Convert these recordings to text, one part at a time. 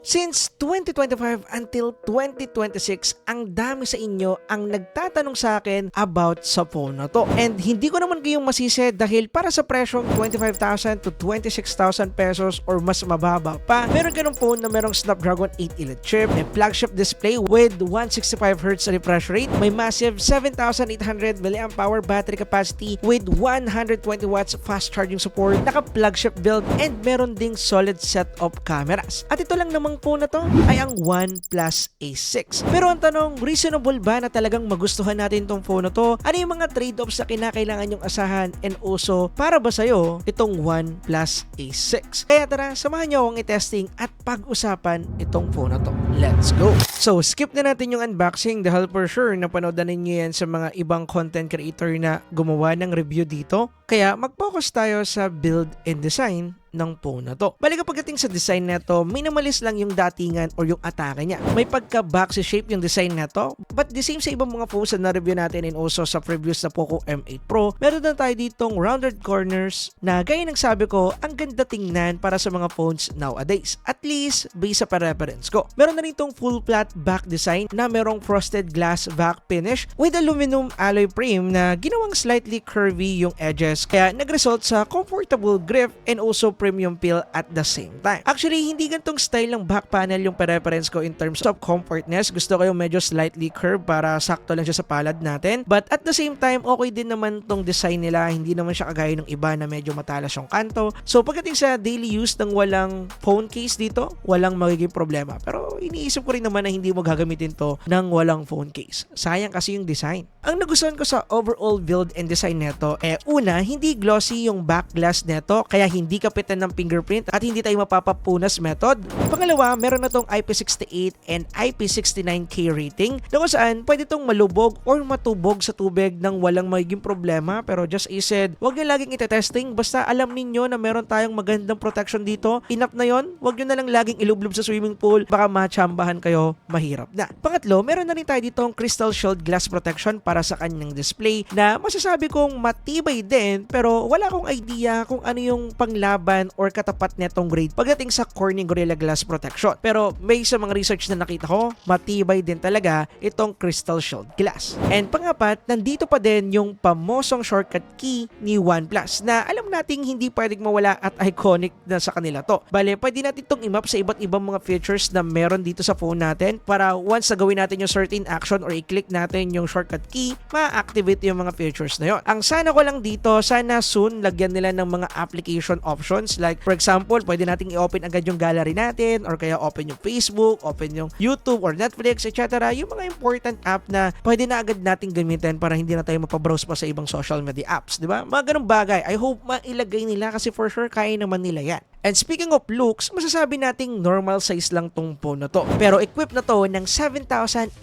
Since 2025 until 2026, ang dami sa inyo ang nagtatanong sa akin about sa phone na to. And hindi ko naman kayong masisi dahil para sa presyong 25,000 to 26,000 pesos or mas mababa pa, meron ka ng phone na merong Snapdragon 8 Elite chip, may flagship display with 165Hz refresh rate, may massive 7,800 mAh battery capacity with 120 watts fast charging support, naka-flagship build, and meron ding solid set of cameras. At ito lang namang phone na to ay ang OnePlus A6. Pero ang tanong, reasonable ba na talagang magustuhan natin tong phone na to? Ano yung mga trade-offs na kinakailangan yung asahan? And also, para ba sa'yo itong OnePlus A6? Kaya tara, samahan niyo akong i-testing at pag-usapan itong phone na to. Let's go! So, skip na natin yung unboxing dahil for sure napanood na ninyo yan sa mga ibang content creator na gumawa ng review dito. Kaya mag-focus tayo sa build and design ng phone na to. Balik pagdating sa design na to, minimalist lang yung datingan or yung atake niya. May pagka-boxy shape yung design na to, but the same sa ibang mga phones na na-review natin and also sa previous na Poco M8 Pro, meron na tayo ditong rounded corners na gaya ng sabi ko, ang ganda tingnan para sa mga phones nowadays. At least, based sa pa-reference ko. Meron na rin tong full flat back design na merong frosted glass back finish with aluminum alloy frame na ginawang slightly curvy yung edges, kaya nag-result sa comfortable grip and also premium feel at the same time. Actually, hindi gantong style ng back panel yung preference ko in terms of comfortness. Gusto ko yung medyo slightly curved para sakto lang siya sa palad natin. But at the same time, okay din naman tong design nila. Hindi naman siya kagaya ng iba na medyo matalas yung kanto. So pagdating sa daily use ng walang phone case dito, walang magiging problema. Pero iniisip ko rin naman na hindi mo gagamitin to ng walang phone case. Sayang kasi yung design. Ang nagustuhan ko sa overall build and design neto, una, hindi glossy yung back glass neto, kaya hindi kapitan ng fingerprint at hindi tayo mapapapunas method. Pangalawa, meron na tong IP68 and IP69K rating na kung saan pwede tong malubog or matubog sa tubig nang walang magiging problema. Pero just as I said, huwag nyo laging itetesting, basta alam ninyo na meron tayong magandang protection dito. Enough na yon, huwag nyo na lang laging ilublob sa swimming pool, baka machambahan kayo, mahirap na. Pangatlo, meron na rin tayo ditong crystal shield glass protection para sa kanyang display na masasabi kong matibay din, pero wala akong idea kung ano yung panglaban or katapat netong grade pagdating sa Corning Gorilla Glass protection. Pero may sa mga research na nakita ko, matibay din talaga itong crystal shield glass. And pangapat, nandito pa din yung pamosong shortcut key ni OnePlus na alam nating hindi pwedeng mawala at iconic na sa kanila to. Bale, pwede natin itong i-map sa iba't ibang mga features na meron dito sa phone natin para once na gawin natin yung certain action or i-click natin yung shortcut key, ma-activate yung mga features na yon. Ang sana ko lang dito, sana soon lagyan nila ng mga application options like for example, pwede nating i-open agad yung gallery natin or kaya open yung Facebook, open yung YouTube or Netflix, etc. Yung mga important app na pwede na agad nating gamitin para hindi na tayo mapabrowse pa sa ibang social media apps, di ba? Mga ganung bagay. I hope mailagay nila kasi for sure kaya naman nila yan. And speaking of looks, masasabi nating normal size lang tong phone na to. Pero equipped na to ng 7,800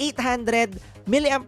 mAh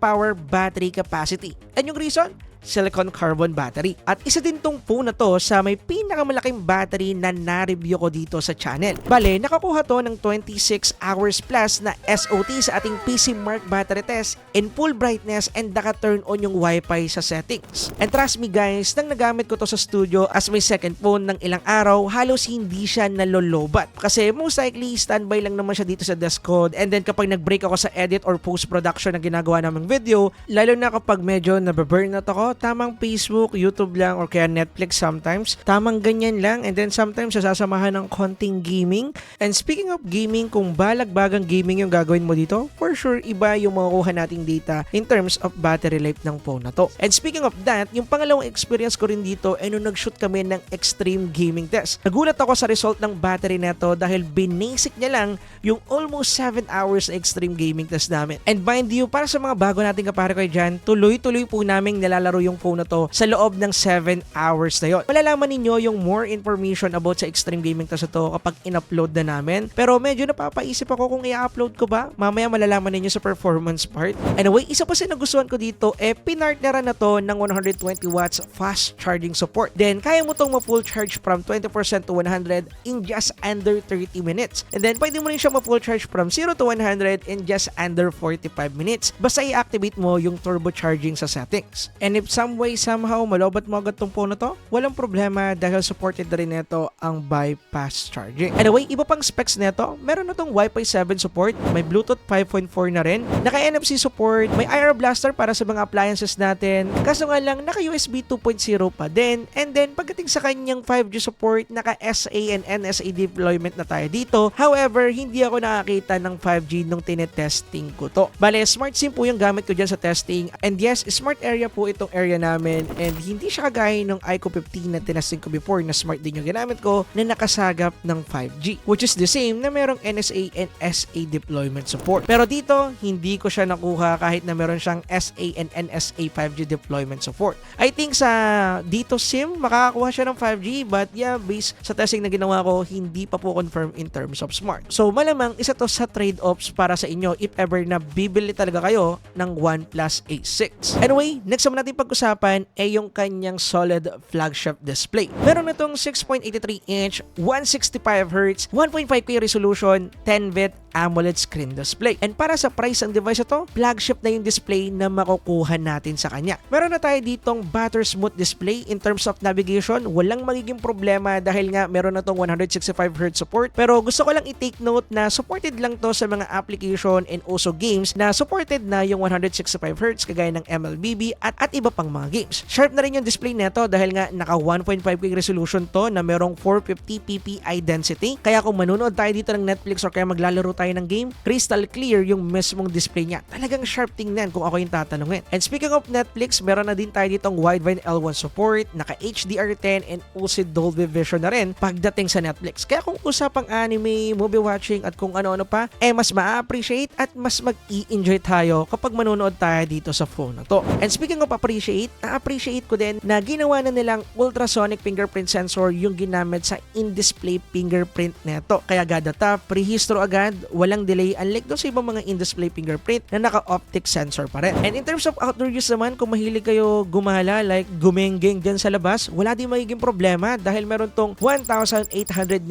battery capacity. And yung reason? Silicon carbon battery. At isa din tong phone na to sa may pinakamalaking battery na na-review ko dito sa channel. Bale, nakakuha to ng 26 hours plus na SOT sa ating PC Mark battery test in full brightness and naka-turn on yung Wi-Fi sa settings. And trust me guys, nang nagamit ko to sa studio as my second phone ng ilang araw, halos hindi siya nalolobat. Kasi most likely, standby lang naman siya dito sa desk ko. And then kapag nag-break ako sa edit or post-production na ginagawa namang video, lalo na kapag medyo nababurn out ako, tamang Facebook, YouTube lang or kaya Netflix sometimes. Tamang ganyan lang and then sometimes sasamahan ng konting gaming. And speaking of gaming, kung balagbagang gaming yung gagawin mo dito, for sure iba yung makukuha nating data in terms of battery life ng phone na to. And speaking of that, yung pangalawang experience ko rin dito ay nung nag-shoot kami ng extreme gaming test. Nagulat ako sa result ng battery na to dahil binasic niya lang yung almost 7 hours na extreme gaming test namin. And mind you, para sa mga bago nating kapare ko dyan, tuloy-tuloy po naming nilalaro yung phone na to sa loob ng 7 hours na yon. Malalaman ninyo yung more information about sa extreme gaming test na to kapag in-upload na namin. Pero medyo napapaisip ako kung i-upload ko ba. Mamaya malalaman ninyo sa performance part. Anyway, isa pa sa nagustuhan ko dito, pinartneran na to ng 120 watts fast charging support. Then, kaya mo tong ma-full charge from 20% to 100 in just under 30 minutes. And then, pwede mo rin siya ma-full charge from 0 to 100 in just under 45 minutes. Basta i-activate mo yung turbocharging sa settings. And if some way, somehow, malobat mo agad tong phone na to, walang problema dahil supported na rin nito ang bypass charging. Anyway, iba pang specs nito, meron na tong Wi-Fi 7 support, may Bluetooth 5.4 na rin, naka-NFC support, may IR blaster para sa mga appliances natin, kaso nga lang naka-USB 2.0 pa din, and then pagdating sa kanyang 5G support, naka-SA and NSA deployment na tayo dito. However, hindi ako nakakita ng 5G nung tinetesting ko to. Bale, smart SIM po yung gamit ko dyan sa testing, and yes, smart area po itong area namin, and hindi siya kagaya ng iQOO 15 na tinesting ko before na smart din yung ginamit ko na nakasagap ng 5G, which is the same na merong NSA and SA deployment support. Pero dito, hindi ko siya nakuha kahit na meron siyang SA and NSA 5G deployment support. I think sa dito SIM, makakakuha siya ng 5G, but yeah, based sa testing na ginawa ko, hindi pa po confirm in terms of smart. So malamang isa to sa trade-offs para sa inyo if ever na bibili talaga kayo ng OnePlus A6. Anyway, next naman natin pag-usapan ay yung kanyang solid flagship display. Meron na tong 6.83-inch, 165Hz, 1.5K resolution, 10-bit AMOLED screen display. And para sa price ng device ito, flagship na yung display na makukuha natin sa kanya. Meron na tayo ditong butter smooth display in terms of navigation. Walang magiging problema dahil nga meron na tong 165Hz support. Pero gusto ko lang i-take note na supported lang to sa mga application and also games na supported na yung 165Hz kagaya ng MLBB at iba pang mga games. Sharp na rin yung display neto dahil nga naka 1.5K resolution to na merong 450 ppi density. Kaya kung manunood tayo dito ng Netflix or kaya maglalaro tayo ng game, crystal clear yung mismong display niya. Talagang sharp tingnan kung ako yung tatanungin. And speaking of Netflix, meron na din tayo ditong Widevine L1 support, naka HDR10 and also Dolby Vision na rin pagdating sa Netflix. Kaya kung usapang anime, movie watching at kung ano-ano pa, mas ma-appreciate at mas mag-i-enjoy tayo kapag manunood tayo dito sa phone na to. And speaking of appreciate, na-appreciate ko din na ginawa na nilang ultrasonic fingerprint sensor yung ginamit sa in-display fingerprint neto. Kaya gada prehistro agad, walang delay, unlike doon sa ibang mga in-display fingerprint na naka-optic sensor pa rin. And in terms of outdoor use naman, kung mahilig kayo gumala, like gumenggeng dyan sa labas, wala din magiging problema dahil meron tong 1,800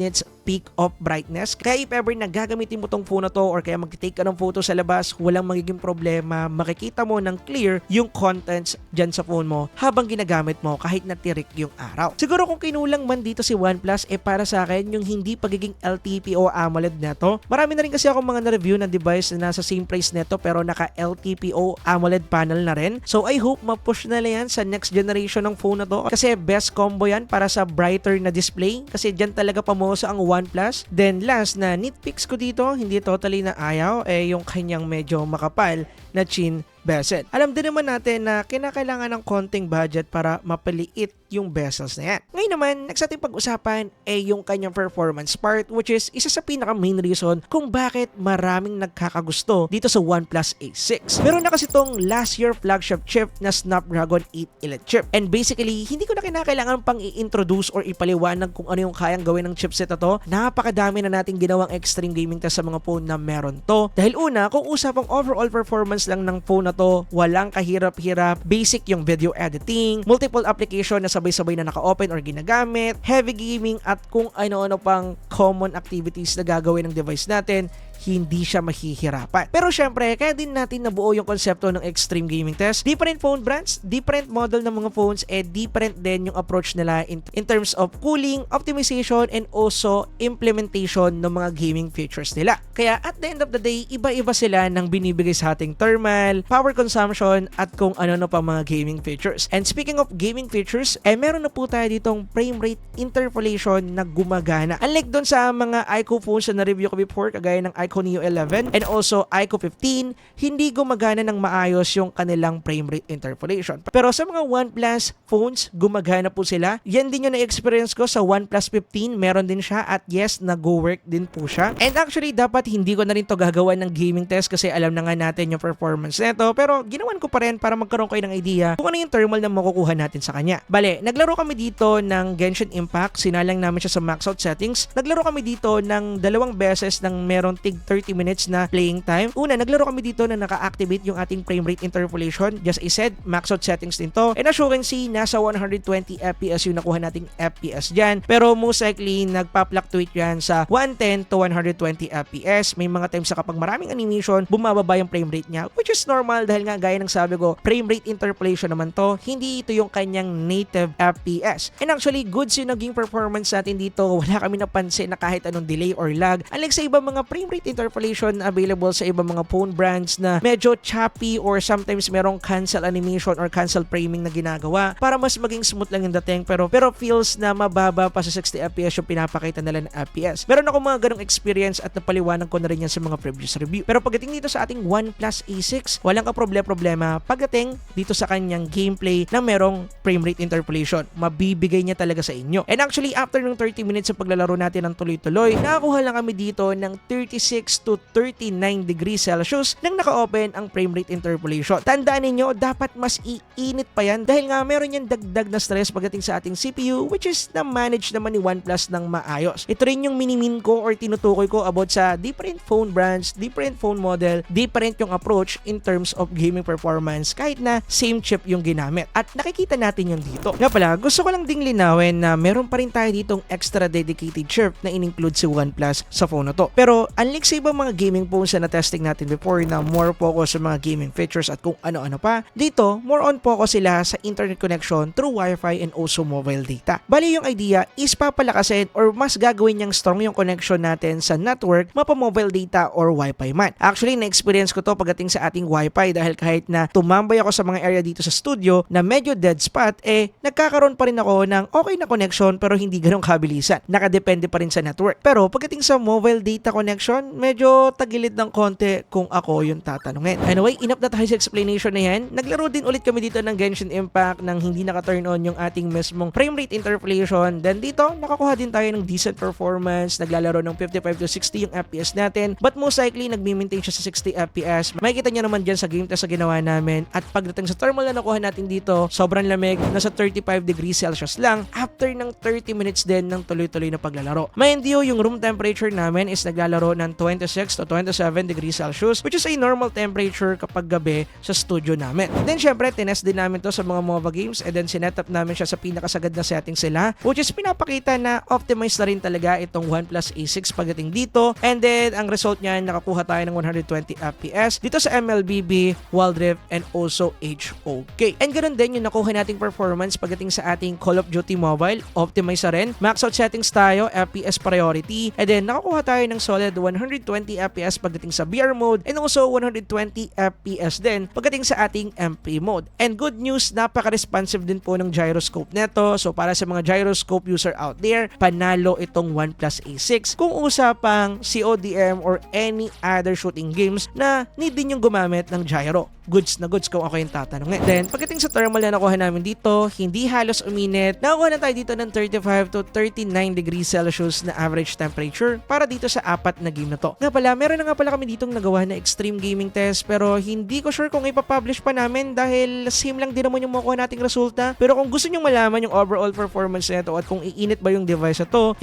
nits peak of brightness. Kaya if ever nagagamitin mo tong phone na to or kaya mag-take ka ng photo sa labas, walang magiging problema. Makikita mo ng clear yung contents dyan sa phone mo habang ginagamit mo kahit natirik yung araw. Siguro kung kinulang man dito si OnePlus, para sa akin yung hindi pagiging LTPO AMOLED neto. Marami na rin kasi ako mga na-review ng device na nasa same price neto pero naka LTPO AMOLED panel na rin. So I hope ma-push na yan sa next generation ng phone na to kasi best combo yan para sa brighter na display kasi dyan talaga pamoso ang OnePlus. Then last na nitpicks ko dito, hindi totally na ayaw, yung kanyang medyo makapal na chin bezel. Alam din naman natin na kinakailangan ng konting budget para mapaliit yung bezels na yan. Ngayon naman, next natin pag-usapan yung kanyang performance part, which is isa sa pinaka main reason kung bakit maraming nagkakagusto dito sa OnePlus A6. Meron na kasi tong last year flagship chip na Snapdragon 8 Elite chip. And basically, hindi ko na kinakailangan pang i-introduce or ipaliwanag kung ano yung kayang gawin ng chipset na to. Napakadami na nating ginawang extreme gaming test sa mga phone na meron to. Dahil una, kung usapang overall performance lang ng phone na to, walang kahirap-hirap, basic yung video editing, multiple application na sabay-sabay na naka-open or ginagamit, heavy gaming at kung ano-ano pang common activities na gagawin ng device natin, hindi siya mahihirapan. Pero syempre, kaya din natin nabuo yung konsepto ng extreme gaming test. Different phone brands, different model ng mga phones, different din yung approach nila in terms of cooling, optimization, and also implementation ng mga gaming features nila. Kaya at the end of the day, iba-iba sila ng binibigay sa ating thermal, power consumption, at kung ano-ano pa mga gaming features. And speaking of gaming features, meron na po tayo ditong frame rate interpolation na gumagana. Unlike doon sa mga iQOO phones na na-review ko before, kagaya ng iQOO Neo 11 and also iQOO 15, hindi gumagana ng maayos yung kanilang frame rate interpolation. Pero sa mga OnePlus phones, gumagana po sila. Yan din yung na-experience ko sa OnePlus 15, meron din siya at yes, nag-work din po siya. And actually, dapat hindi ko na rin to gagawa ng gaming test kasi alam na nga natin yung performance nito, pero ginawan ko pa rin para magkaroon kayo ng idea kung ano yung thermal na makukuha natin sa kanya. Bale, naglaro kami dito ng Genshin Impact, sinalang namin siya sa max out settings. Naglaro kami dito ng 2 beses ng merong tig 30 minutes na playing time. Una, naglaro kami dito na naka-activate yung ating frame rate interpolation. Just I said, max out settings din to. And as you can see, nasa 120 FPS yung nakuha nating FPS dyan. Pero most likely, nagpa-fluctuate yan sa 110 to 120 FPS. May mga times sa kapag maraming animation, bumababa yung frame rate niya, which is normal dahil nga gaya ng sabi ko, frame rate interpolation naman to, hindi ito yung kanyang native FPS. And actually, goods yung naging performance natin dito. Wala kami napansin na kahit anong delay or lag. Unlike sa ibang mga frame rate interpolation available sa ibang mga phone brands na medyo choppy or sometimes merong cancel animation or cancel framing na ginagawa para mas maging smooth lang yung dating, pero feels na mababa pa sa 60 FPS yung pinapakita nila ng FPS. Meron ako mga ganong experience at napaliwanag ko na rin yan sa mga previous review. Pero pagdating dito sa ating OnePlus A6, walang ka-problema pagdating dito sa kanyang gameplay na merong frame rate interpolation. Mabibigay niya talaga sa inyo. And actually, after ng 30 minutes sa paglalaro natin ng tuloy-tuloy, nakakuha lang kami dito ng 36 to 39 degrees Celsius nang naka-open ang frame rate interpolation. Tandaan ninyo, dapat mas iinit pa yan dahil nga meron yan dagdag na stress pagdating sa ating CPU, which is na-manage naman ni OnePlus ng maayos. Ito rin yung minimin ko or tinutukoy ko about sa different phone brands, different phone model, different yung approach in terms of gaming performance kahit na same chip yung ginamit. At nakikita natin yung dito. Nga pala, gusto ko lang ding linawin na meron pa rin tayo ditong extra dedicated chip na in-include si OnePlus sa phone na to. Pero unlike sa ibang mga gaming phones na na-testing natin before na more focus sa mga gaming features at kung ano-ano pa, dito more on focus sila sa internet connection through Wi-Fi and also mobile data. Bali yung idea is papalakasin or mas gagawin niyang strong yung connection natin sa network, mapa mobile data or Wi-Fi man. Actually, na-experience ko to pagdating sa ating Wi-Fi dahil kahit na tumambay ako sa mga area dito sa studio na medyo dead spot, nagkakaroon pa rin ako ng okay na connection pero hindi ganun kabilisan. Nakadepende pa rin sa network. Pero pagdating sa mobile data connection, medyo tagilid ng konti kung ako yung tatanungin. Anyway, enough na tayo sa explanation na yan. Naglaro din ulit kami dito ng Genshin Impact nang hindi naka-turn on yung ating mismong frame rate interpolation. Then dito, nakakuha din tayo ng decent performance. Naglalaro ng 55 to 60 yung FPS natin. But most likely, nag-maintain siya sa 60 FPS. Makikita nyo naman dyan sa game test na ginawa namin. At pagdating sa thermal na nakuha natin dito, sobrang lamig. Nasa 35 degrees Celsius lang after ng 30 minutes din ng tuloy-tuloy na paglalaro. Mind you, yung room temperature namin is naglalaro ng 26 to 27 degrees Celsius, which is a normal temperature kapag gabi sa studio namin. Then syempre, tinest din namin to sa mga MOBA games and then sinetup namin siya sa pinakasagad na settings sila, which is pinapakita na optimized na rin talaga itong OnePlus A6 pagdating dito. And then, ang result niya, nakakuha tayo ng 120 FPS dito sa MLBB, Wild Rift, and also HOK. And ganoon din yung nakuha nating performance pagdating sa ating Call of Duty Mobile. Optimize na rin. Max out settings tayo, FPS priority. And then, nakakuha tayo ng solid 120 FPS pagdating sa VR mode and also 120 FPS din pagdating sa ating MP mode. And good news, napaka-responsive din po ng gyroscope neto. So, para sa mga gyroscope user out there, panalo itong OnePlus A6 kung usapang CODM or any other shooting games na need din yung gumamit ng gyro. Goods na goods kung ako yung tatanungin. Then, pagdating sa thermal na nakuha namin dito, hindi halos uminit. Nakuha na tayo dito ng 35 to 39 degrees Celsius na average temperature para dito sa apat na game na to. Nga pala, meron na nga pala kami ditong nagawa na extreme gaming test pero hindi ko sure kung ipapublish pa namin dahil same lang din naman yung makuha nating resulta. Pero kung gusto nyo malaman yung overall performance nito at kung iinit ba yung device na to,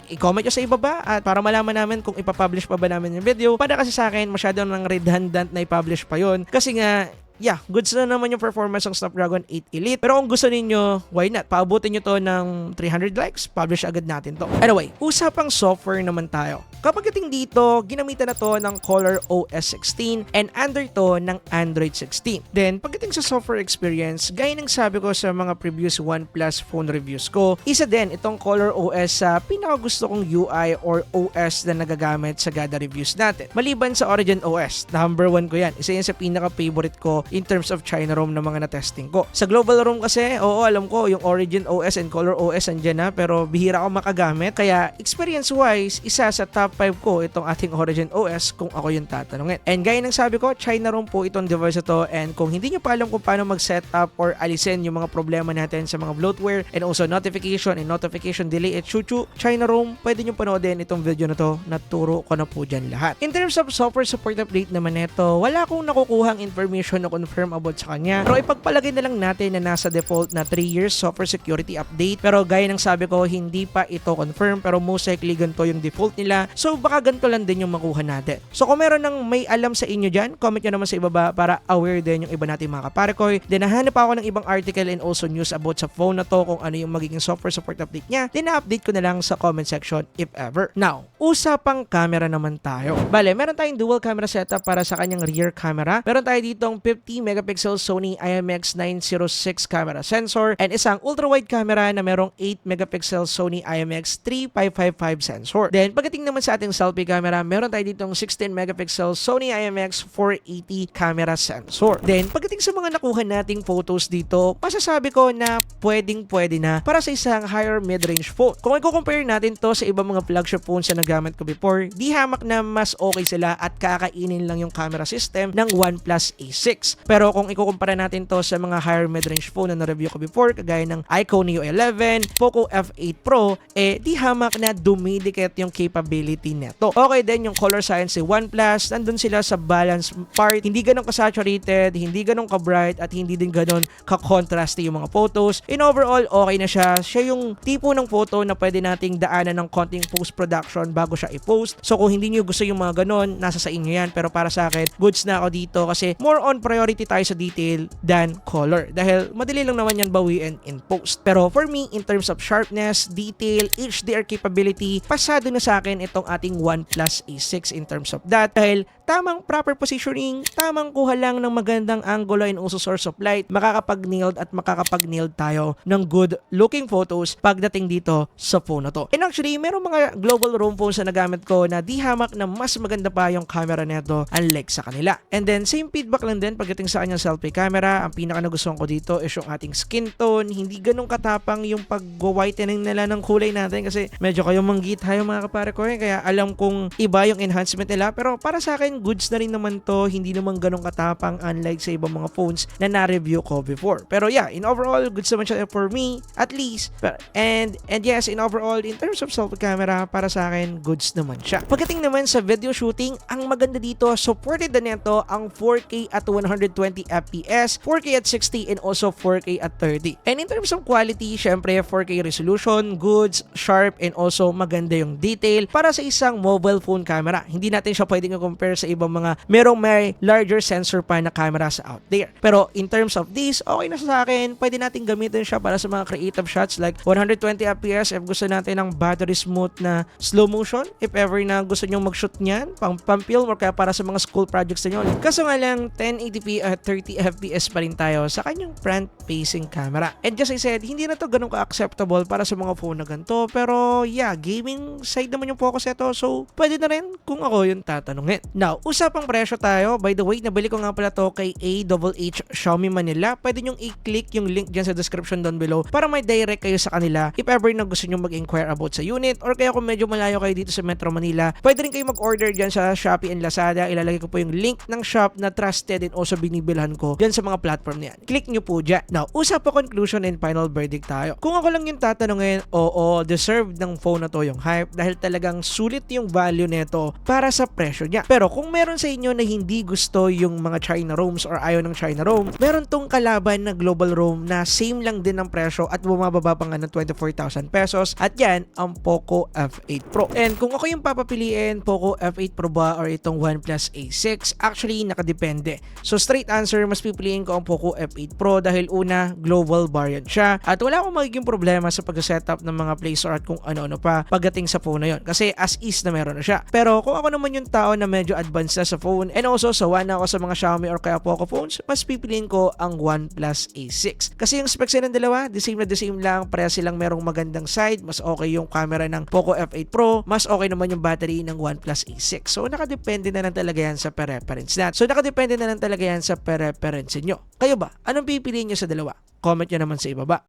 i-comment nyo sa ibaba at para malaman namin kung ipapublish pa ba namin yung video. Para kasi sa akin, masyado nang redundant na ipublish pa yon kasi nga goods na naman yung performance ng Snapdragon 8 Elite. Pero kung gusto ninyo, why not? Paabutin nyo to ng 300 likes, publish agad natin to. Anyway, usapang software naman tayo. Kapag dating dito, ginamitan na to ng ColorOS 16 and under to ng Android 16. Then, pagdating sa software experience, gaya ng sabi ko sa mga previous OnePlus phone reviews ko, isa din itong ColorOS sa pinakagusto kong UI or OS na nagagamit sa GADA reviews natin. Maliban sa Origin OS, number 1 ko yan. Isa yan sa pinaka-favorite ko in terms of China ROM na mga na-testing ko. Sa global ROM kasi, oo, alam ko, yung Origin OS and Color OS andyan na, pero bihira ako makagamit. Kaya, experience-wise, isa sa top 5 ko itong ating Origin OS kung ako yung tatanungin. And gaya ng sabi ko, China ROM po itong device ito, and kung hindi nyo pa alam kung paano mag-set up or alisin yung mga problema natin sa mga bloatware and also notification and notification delay at chuchu, China ROM, pwede nyo panoodin itong video na to, naturo ko na po dyan lahat. In terms of software support update naman ito, wala akong nakukuhang information kino-confirm about sa kanya. Pero ipagpalagay na lang natin na nasa default na 3 years software security update. Pero gaya ng sabi ko, hindi pa ito confirm pero most likely ganito yung default nila. So baka ganito lang din yung makuha natin. So kung meron ng may alam sa inyo dyan, comment nyo naman sa ibaba para aware din yung iba natin mga kaparekoy. Then nahanap ako ng ibang article and also news about sa phone na to kung ano yung magiging software support update niya. Then na-update ko na lang sa comment section if ever. Now, usapang camera naman tayo. Bale, meron tayong dual camera setup para sa kanyang rear camera. Meron tayo ditong 50 megapixel Sony IMX906 camera sensor and isang ultra-wide camera na merong 8 megapixel Sony IMX3555 sensor. Then, pagdating naman sa ating selfie camera, meron tayo ditong 16 megapixel Sony IMX480 camera sensor. Then, pagdating sa mga nakuha nating photos dito, masasabi ko na pwedeng-pwede na para sa isang higher mid-range phone. Kung i-compare natin to sa ibang mga flagship phones na nagamit ko before, di hamak na mas okay sila at kakainin lang yung camera system ng OnePlus A6. Pero kung ikukumpara natin to sa mga higher mid-range phone na na-review ko before, kagaya ng iQOO Neo 11, Poco F8 Pro, di hamak na dumidikit yung capability neto. Okay din yung color science si OnePlus, nandun sila sa balance part, hindi ganun ka-saturated, hindi ganun ka-bright, at hindi din ganun ka-contrasty yung mga photos. In overall, okay na siya. Siya yung tipo ng photo na pwede nating daanan ng konting post-production bago siya i-post. So kung hindi nyo gusto yung mga ganun, nasa sa inyo yan. Pero para sa akin, goods na ako dito kasi more on priority tayo sa detail than color. Dahil madali lang naman yan bawiin in post. Pero for me, in terms of sharpness, detail, HDR capability, pasado na sa akin itong ating OnePlus A6 in terms of that. Dahil tamang proper positioning, tamang kuha lang ng magandang angulo and also source of light, makakapag-nailed at makakapag-nailed tayo ng good looking photos pagdating dito sa phone na to. And actually, meron mga global roam phones na nagamit ko na di hamak na mas maganda pa yung camera nito unlike sa kanila. And then, same feedback lang din pagdating sa kanyang selfie camera. Ang pinaka nagustuhan ko dito is yung ating skin tone. Hindi ganun katapang yung pag-whitening nila ng kulay natin kasi medyo kayo manggi tayo mga kapare ko kaya alam kong iba yung enhancement nila. Pero para sa akin, goods na rin naman to. Hindi naman ganun katapang unlike sa ibang mga phones na na-review ko before. Pero yeah, in overall, goods naman siya for me at least. And yes, in overall, in terms of selfie camera, para sa akin, goods naman siya. Pagdating naman sa video shooting, ang maganda dito, supported na nito ang 4K at 120 FPS, 4K at 60, and also 4K at 30. And in terms of quality, syempre 4K resolution, goods, sharp, and also maganda yung detail para sa isang mobile phone camera. Hindi natin siya pwedeng i-compare sa ibang mga merong may larger sensor pa na cameras out there. Pero in terms of this, okay na sa akin. Pwede natin gamitin siya para sa mga creative shots like 120 FPS if gusto natin ng battery smooth na slow motion. If ever na gusto nyo mag-shoot niyan, pang-film or kaya para sa mga school projects nyo. Kaso nga lang, 1080p at 30 FPS pa rin tayo sa kanyang front-facing camera. And just I said, hindi na to ganun ka-acceptable para sa mga phone na ganito. Pero yeah, gaming side naman yung focus ito. So, pwede na rin kung ako yung tatanungin. Now, usapang presyo tayo. By the way, nabili ko nga pala to kay AHH Xiaomi Manila. Pwede nyong i-click yung link dyan sa description down below para may direct kayo sa kanila if ever na gusto nyo mag-inquire about sa unit or kaya kung medyo malayo kayo dito sa Metro Manila, pwede rin kayo mag-order dyan sa Shopee and Lazada. Ilalagay ko po yung link ng shop na trusted and also binibilhan ko dyan sa mga platform na yan. Click nyo po dyan. Now, usap po conclusion and final verdict tayo. Kung ako lang yung tatanungin, oo, deserve ng phone na to yung hype dahil talagang sulit yung value nito para sa presyo niya. Pero kung meron sa inyo na hindi gusto yung mga China ROMs or ayaw ng China ROM, meron tong kalaban na global ROM na same lang din ng presyo at bumababa pa nga ng 24,000 pesos at yan ang Poco F8 Pro. And kung ako yung papapiliin, Poco F8 Pro ba or itong OnePlus A6, actually nakadepende. So straight answer, mas pipiliin ko ang Poco F8 Pro dahil una, global variant siya at wala akong magiging problema sa pag-setup ng mga Play Store at kung ano-ano pa pagdating sa phone na yon kasi as is na meron na siya. Pero kung ako naman yung tao na medyo advanced na sa phone and also sawa na ako sa mga Xiaomi or kaya Poco phones, mas pipiliin ko ang OnePlus A6. Kasi yung specs ng dalawa, the same lang, pareha silang merong magandang side, mas okay yung camera ng Poco F8 Pro, mas okay naman yung battery ng OnePlus A6. So nakadepende na lang talaga yan sa preference natin. So nakadepende na lang talaga yan sa preference nyo. Kayo ba? Anong pipiliin nyo sa dalawa? Comment nyo naman sa ibaba.